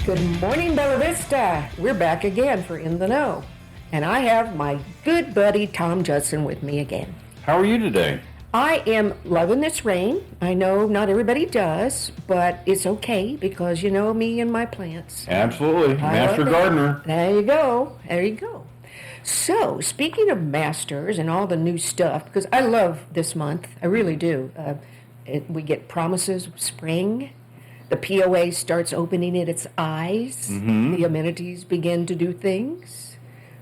Good morning, Bella Vista. We're back again for In the Know. And I have my good buddy Tom Judson with me again. How are you today? I am loving this rain. I know not everybody does, but it's okay because you know me and my plants. Absolutely. Master gardener. There you go. There you go. So, speaking of masters and all the new stuff, because I love this month, I really do. We get promises of spring. The POA starts opening its eyes. The amenities begin to do things.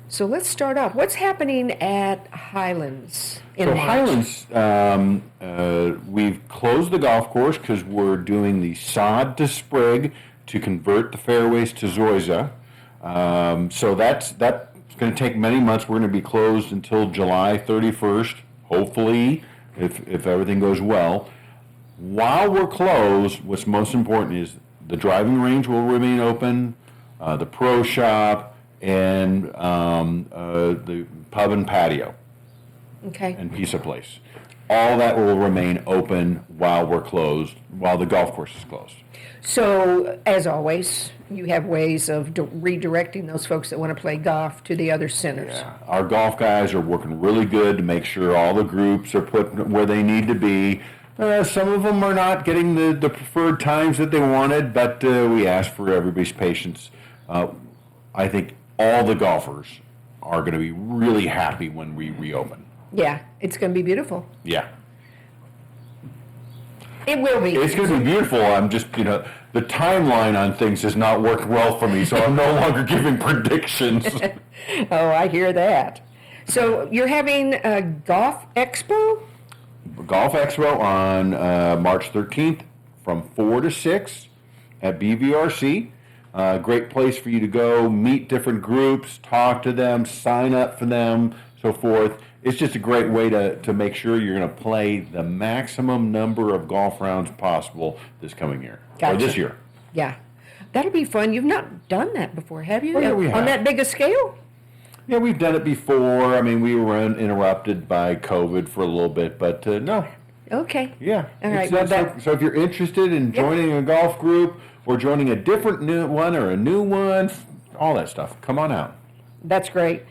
So let's start off. What's happening at Highlands in March? Highlands, we've closed the golf course because we're doing the sod to sprig to convert the fairways to zoysia. So that's going to take many months. We're going to be closed until July 31st, hopefully, if everything goes well. While we're closed, what's most important is the driving range will remain open, the pro shop, and the pub and patio Okay. and pizza place. All that will remain open while we're closed, while the golf course is closed. So, as always, you have ways of redirecting those folks that want to play golf to the other centers. Yeah. Our golf guys are working really good to make sure all the groups are put where they need to be. Some of them are not getting the preferred times that they wanted, but we ask for everybody's patience. I think all the golfers are going to be really happy when we reopen. Yeah, it's going to be beautiful. Yeah. It will be. It's going to be beautiful. I'm just, the timeline on things has not worked well for me, so I'm no longer giving predictions. Oh, I hear that. So you're having a golf expo? Golf Expo on March 13th from 4 to 6 at BVRC. Great place for you to go, meet different groups, talk to them, sign up for them, so forth. It's just a great way to make sure you're going to play the maximum number of golf rounds possible this coming year. Gotcha. Or this year. Yeah. That'll be fun. You've not done that before, have you? Oh, yeah, we have. On that big a scale? Yeah, we've done it before. I mean, we were interrupted by COVID for a little bit, but no. Okay. Yeah. All right. So if you're interested in joining a golf group or joining a different new one or a new one, all that stuff, come on out. That's great.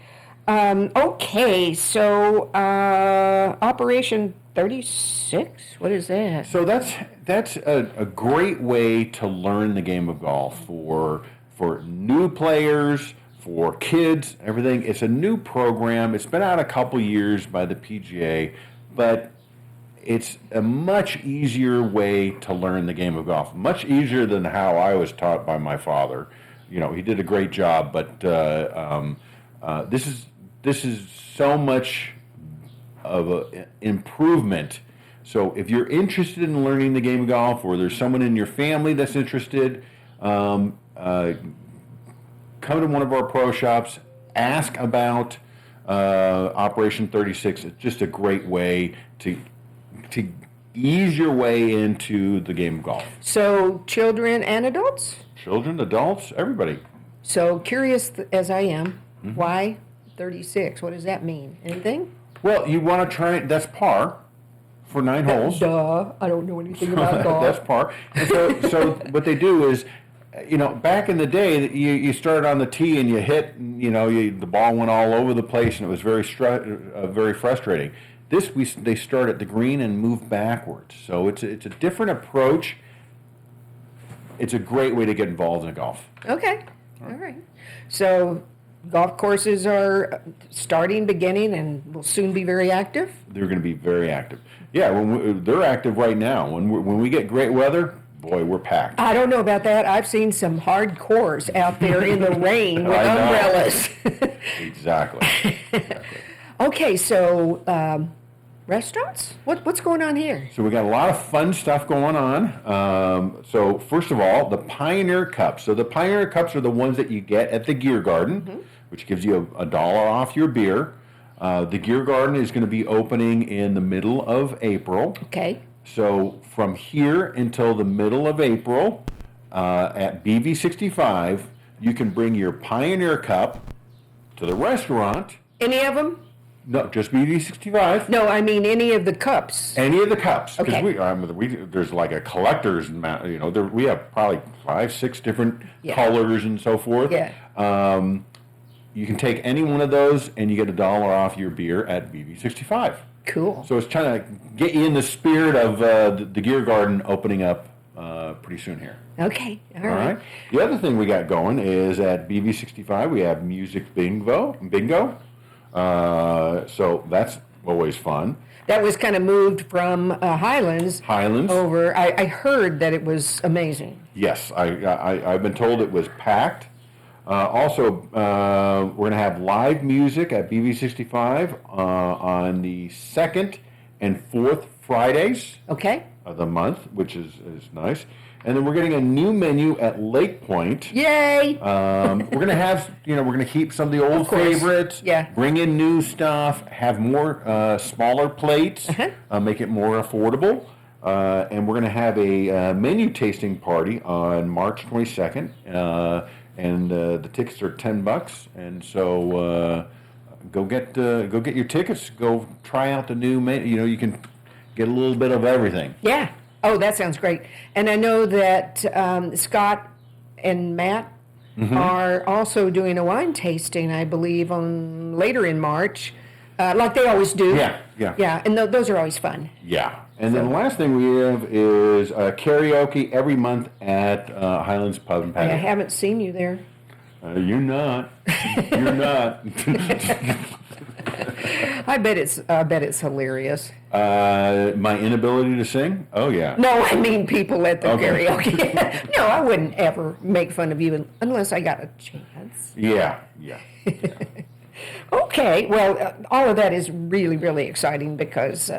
Okay, so Operation 36, what is that? So that's a great way to learn the game of golf for new players, for kids, everything. It's a new program. It's been out a couple years by the PGA, but it's a much easier way to learn the game of golf. Much easier than how I was taught by my father. He did a great job, but this is so much of an improvement. So if you're interested in learning the game of golf, or there's someone in your family that's interested, come to one of our pro shops, ask about Operation 36. It's just a great way to ease your way into the game of golf. So children and adults? Children, adults, everybody. So curious as I am, why 36? What does that mean? Anything? Well, you want to try it. That's par for 9 holes. Duh, I don't know anything about golf. That's par. And so what they do is, back in the day, you started on the tee and you hit, and, the ball went all over the place, and it was very frustrating. They start at the green and move backwards. So it's a different approach. It's a great way to get involved in golf. Okay, all right. So golf courses are beginning, and will soon be very active? They're going to be very active. Yeah, they're active right now. When we get great weather, boy, we're packed. I don't know about that. I've seen some hardcores out there in the rain with umbrellas. Exactly. Okay, so restaurants? What's going on here? So we got a lot of fun stuff going on. So first of all, the Pioneer Cups. So the Pioneer Cups are the ones that you get at the Gear Garden, which gives you $1 off your beer. The Gear Garden is going to be opening in the middle of April. Okay. So from here until the middle of April, at BV65, you can bring your Pioneer Cup to the restaurant. Any of them? No, just BB65. No, I mean any of the cups. Any of the cups, because Okay. there's like a collector's amount. We have probably 5, 6 different Yeah. colors and so forth. Yeah. You can take any one of those, and you get $1 off your beer at BB65. Cool. So it's trying to get you in the spirit of the Gear Garden opening up pretty soon here. Okay. All All right. right. The other thing we got going is at BB65 we have music bingo. So that's always fun. That was kind of moved from Highlands Highlands. over. I heard that it was amazing. Yes, I've been told it was packed. Also, we're going to have live music at BB65 on the 2nd and 4th Fridays Okay. of the month, which is nice. And then we're getting a new menu at Lake Point. Yay! We're going to have, we're going to keep some of the old Of course. favorites. Yeah. Bring in new stuff. Have more smaller plates. Make it more affordable. And we're going to have a menu tasting party on March 22nd. And the tickets are $10. And so go get your tickets. Go try out the new menu. You can get a little bit of everything. Yeah. Oh, that sounds great. And I know that Scott and Matt are also doing a wine tasting, I believe, on later in March, like they always do. Yeah. Yeah, and those are always fun. Yeah. And then the last thing we have is karaoke every month at Highlands Pub and I Patio. haven't seen you there. You're not. You're not. I bet it's hilarious. My inability to sing? Oh, yeah. No, I mean people at the Okay. karaoke. No, I wouldn't ever make fun of you unless I got a chance. Yeah. Okay, well, all of that is really, really exciting because,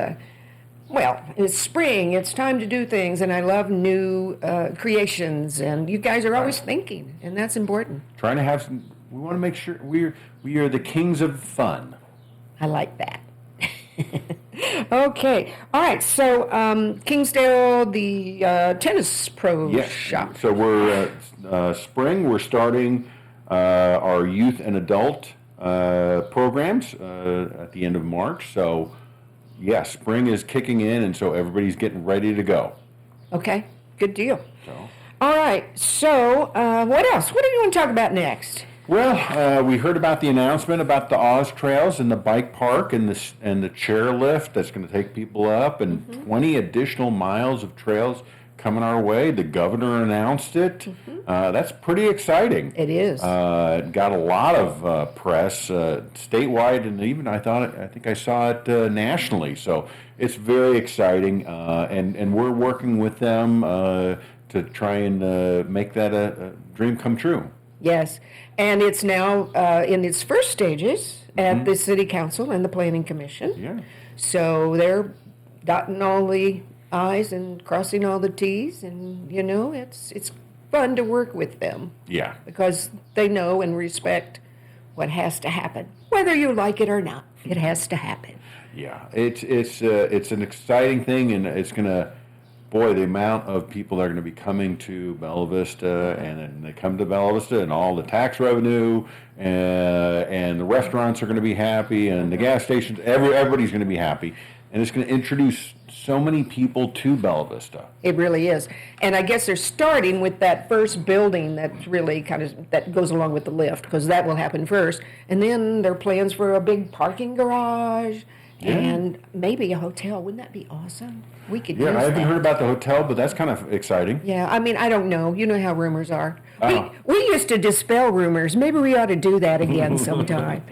well, it's spring, it's time to do things, and I love new creations, and you guys are always thinking, and that's important. Trying to have some, we want to make sure we are the kings of fun. I like that. Okay, all right, so Kingsdale, the tennis pro Yeah. shop. So we're spring. We're starting our youth and adult programs at the end of March. So yeah, spring is kicking in, and so everybody's getting ready to go. Okay, good deal. So. All right, so what else? What do you want to talk about next? Well, we heard about the announcement about the Oz Trails and the bike park and the chairlift that's going to take people up, and 20 additional miles of trails coming our way. The governor announced it. That's pretty exciting. It is. It got a lot of press statewide, and even I think I saw it nationally. So it's very exciting, and we're working with them to try and make that a dream come true. Yes, and it's now in its first stages at the City Council and the Planning Commission. Yeah. So they're dotting all the I's and crossing all the T's, and it's fun to work with them Yeah. because they know and respect what has to happen, whether you like it or not. It has to happen. Yeah, it's an exciting thing, and it's gonna, boy, the amount of people that are gonna be coming to Bella Vista, and then they come to Bella Vista, and all the tax revenue, and the restaurants are gonna be happy, and the gas stations, everybody's gonna be happy, and it's gonna introduce so many people to Bella Vista. It really is. And I guess they're starting with that first building that's really that goes along with the lift, because that will happen first. And then there are plans for a big parking garage and maybe a hotel. Wouldn't that be awesome? We could use Yeah, I haven't that. heard about the hotel, but that's kind of exciting. Yeah, I mean, I don't know. You know how rumors are. Oh. We used to dispel rumors. Maybe we ought to do that again sometime.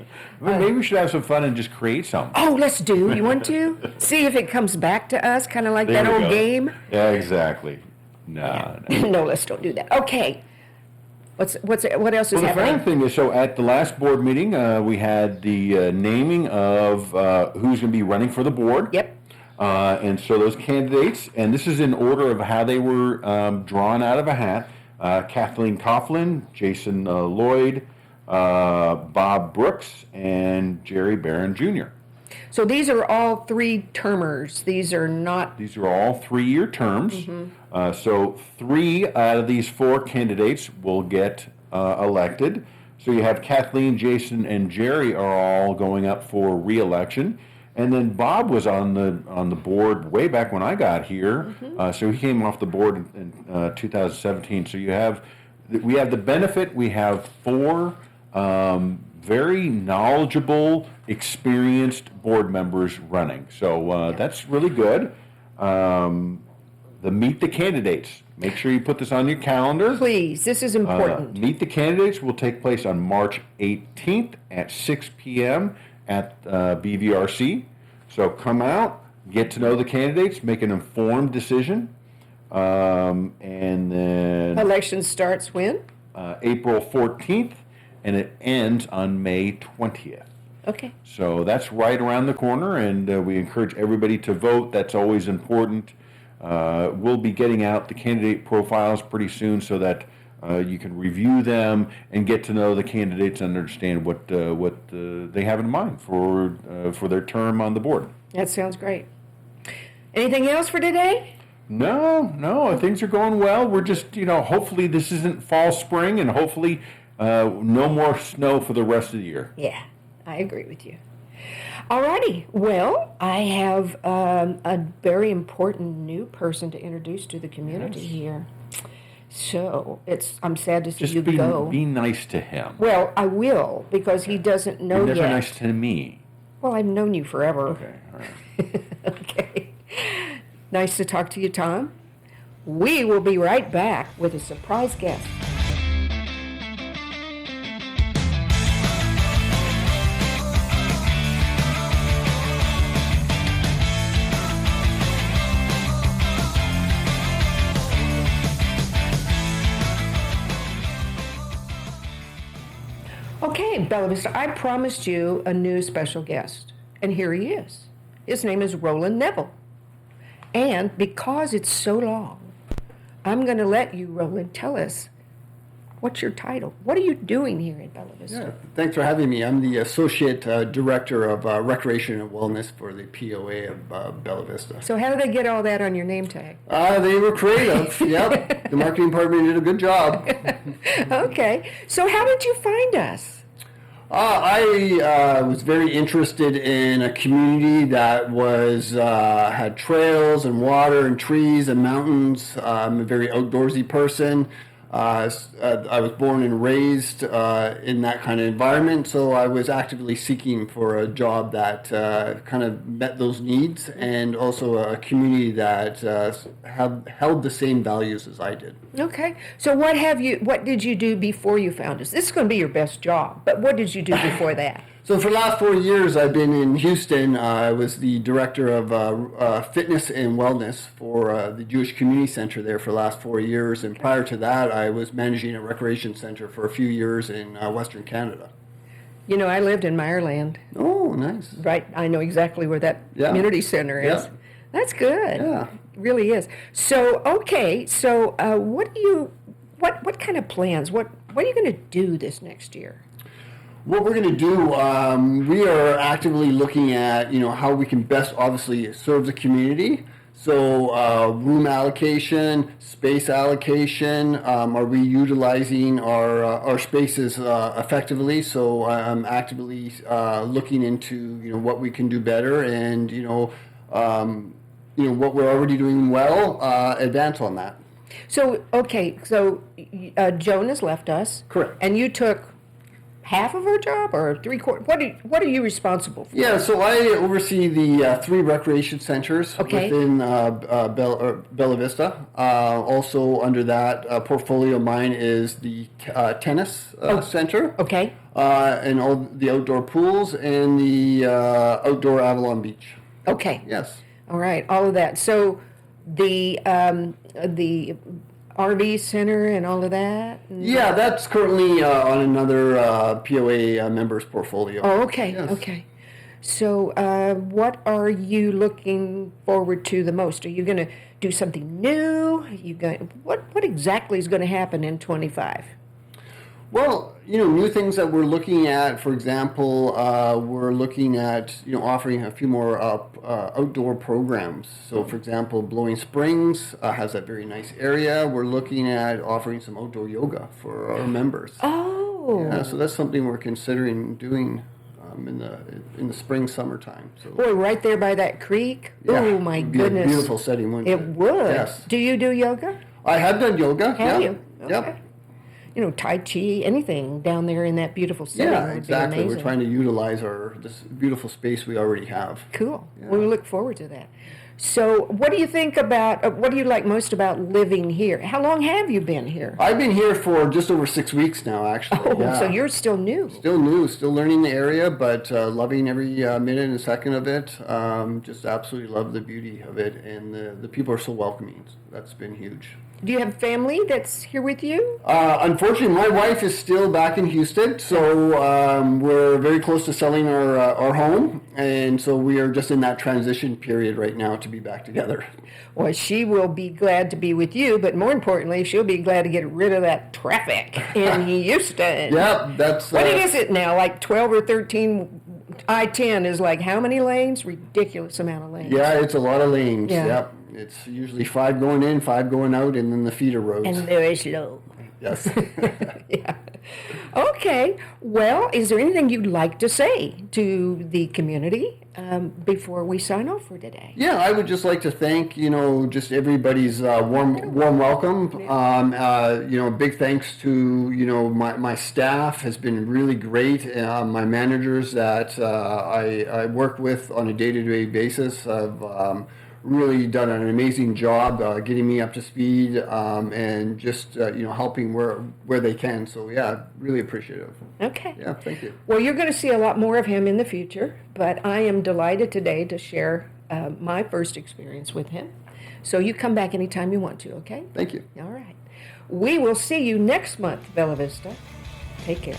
Well, maybe we should have some fun and just create something. Oh, let's do. You want to? See if it comes back to us, kind of like There that we old go. game? Yeah, exactly. No. No, let's don't do that. Okay. What else is Well, the happening? final thing is, so at the last board meeting, we had the naming of who's going to be running for the board. Yep. And so those candidates, and this is in order of how they were drawn out of a hat. Kathleen Coughlin, Jason Lloyd, Bob Brooks, and Jerry Barron Jr. So these are all three-termers. These are not. These are all 3-year terms. So 3 out of these 4 candidates will get elected. So you have Kathleen, Jason, and Jerry are all going up for re-election. And then Bob was on the board way back when I got here. So he came off the board in 2017. So we have the benefit. We have four very knowledgeable, experienced board members running. So that's really good. The Meet the Candidates. Make sure you put this on your calendar. Please, this is important. Meet the Candidates will take place on March 18th at 6 p.m. at BVRC. So come out, get to know the candidates, make an informed decision, and then Election starts when? April 14th, and it ends on May 20th. Okay. So that's right around the corner, and we encourage everybody to vote. That's always important. We'll be getting out the candidate profiles pretty soon so that you can review them and get to know the candidates and understand what they have in mind for their term on the board. That sounds great. Anything else for today? No, things are going well. We're just, hopefully this isn't fall, spring, and hopefully no more snow for the rest of the year. Yeah, I agree with you. Alrighty, well, I have a very important new person to introduce to the community here. So I'm sad to see Just you go. be nice to him. Well, I will, because he doesn't know You're never yet. nice to me. Well, I've known you forever. Okay, all right. Okay. Nice to talk to you, Tom. We will be right back with a surprise guest. Okay, Bella Vista, I promised you a new special guest, and here he is. His name is Roland Neville. And because it's so long, I'm going to let you, Roland, tell us, what's your title? What are you doing here in Bella Vista? Yeah, thanks for having me. I'm the Associate Director of Recreation and Wellness for the POA of Bella Vista. So how did they get all that on your name tag? They were creative. Yep. The marketing department did a good job. Okay, so how did you find us? I was very interested in a community that had trails and water and trees and mountains. I'm a very outdoorsy person. I was born and raised in that kind of environment, so I was actively seeking for a job that kind of met those needs, and also a community that held the same values as I did. Okay, so what did you do before you found us? This is going to be your best job, but what did you do before that? So for the last 4 years, I've been in Houston. I was the director of fitness and wellness for the Jewish Community Center there for the last 4 years. And prior to that, I was managing a recreation center for a few years in Western Canada. You know, I lived in Meyerland. Oh, nice. Right, I know exactly where that Yeah. community center is. Yeah. That's good. Yeah. It really is. So, okay, so what kind of plans? What are you going to do this next year? What we're going to do, we are actively looking at, how we can best, obviously, serve the community. So room allocation, space allocation, are we utilizing our spaces effectively? So I'm actively looking into, what we can do better, and, what we're already doing well, advance on that. So, okay, so Joan has left us. Correct. And you took half of her job or three-quarters? What are you responsible for? Yeah, so I oversee the 3 recreation centers Okay. within Bella Vista. Also under that portfolio, mine is the tennis center, Okay, and all the outdoor pools and the outdoor Avalon Beach. okay. Yes. All right, all of that. So the RV center and all of that? Yeah, that's currently on another POA member's portfolio. Oh, okay, Yes. okay. So what are you looking forward to the most? Are you going to do something new? What exactly is going to happen in 25? Well, new things that we're looking at, for example, we're looking at, offering a few more outdoor programs. So, for example, Blowing Springs has a very nice area. We're looking at offering some outdoor yoga for our members. Oh, Oh. Yeah, so that's something we're considering doing in the spring, summertime. So Boy, right there by that creek. yeah, Oh, my it'd be goodness. a beautiful setting, wouldn't It it? would. Yes. Do you do yoga? I have done yoga. Have yeah. you? Yep. Okay. You know, Tai Chi, anything down there in that beautiful setting Yeah, would exactly. be We're amazing. trying to utilize this beautiful space we already have. Cool. Yeah. We look forward to that. So, what do you think about, what do you like most about living here? How long have you been here? I've been here for just over 6 weeks now, actually. Oh, yeah. so you're still new. Still new, still learning the area, but loving every minute and second of it. Just absolutely love the beauty of it, and the people are so welcoming. That's been huge. Do you have family that's here with you? Unfortunately, my wife is still back in Houston, so we're very close to selling our home, and so we are just in that transition period right now to be back together. Well, she will be glad to be with you, but more importantly, she'll be glad to get rid of that traffic in Houston. Yep, that's What is it now? Like 12 or 13? I-10 is like how many lanes? Ridiculous amount of lanes. yeah, it's a lot of lanes. Yeah. Yep, it's usually 5 going in, 5 going out, and then the feeder roads. And very slow. Yes. Yeah. Okay. Well, is there anything you'd like to say to the community before we sign off for today? Yeah, I would just like to thank, just everybody's warm welcome. Big thanks to, my staff has been really great. My managers that I work with on a day-to-day basis have really done an amazing job getting me up to speed and just, helping where they can. So, yeah, really appreciative. Okay. Yeah, thank you. Well, you're going to see a lot more of him in the future, but I am delighted today to share my first experience with him. So you come back anytime you want to, okay? Thank you. All right. We will see you next month, Bella Vista. Take care.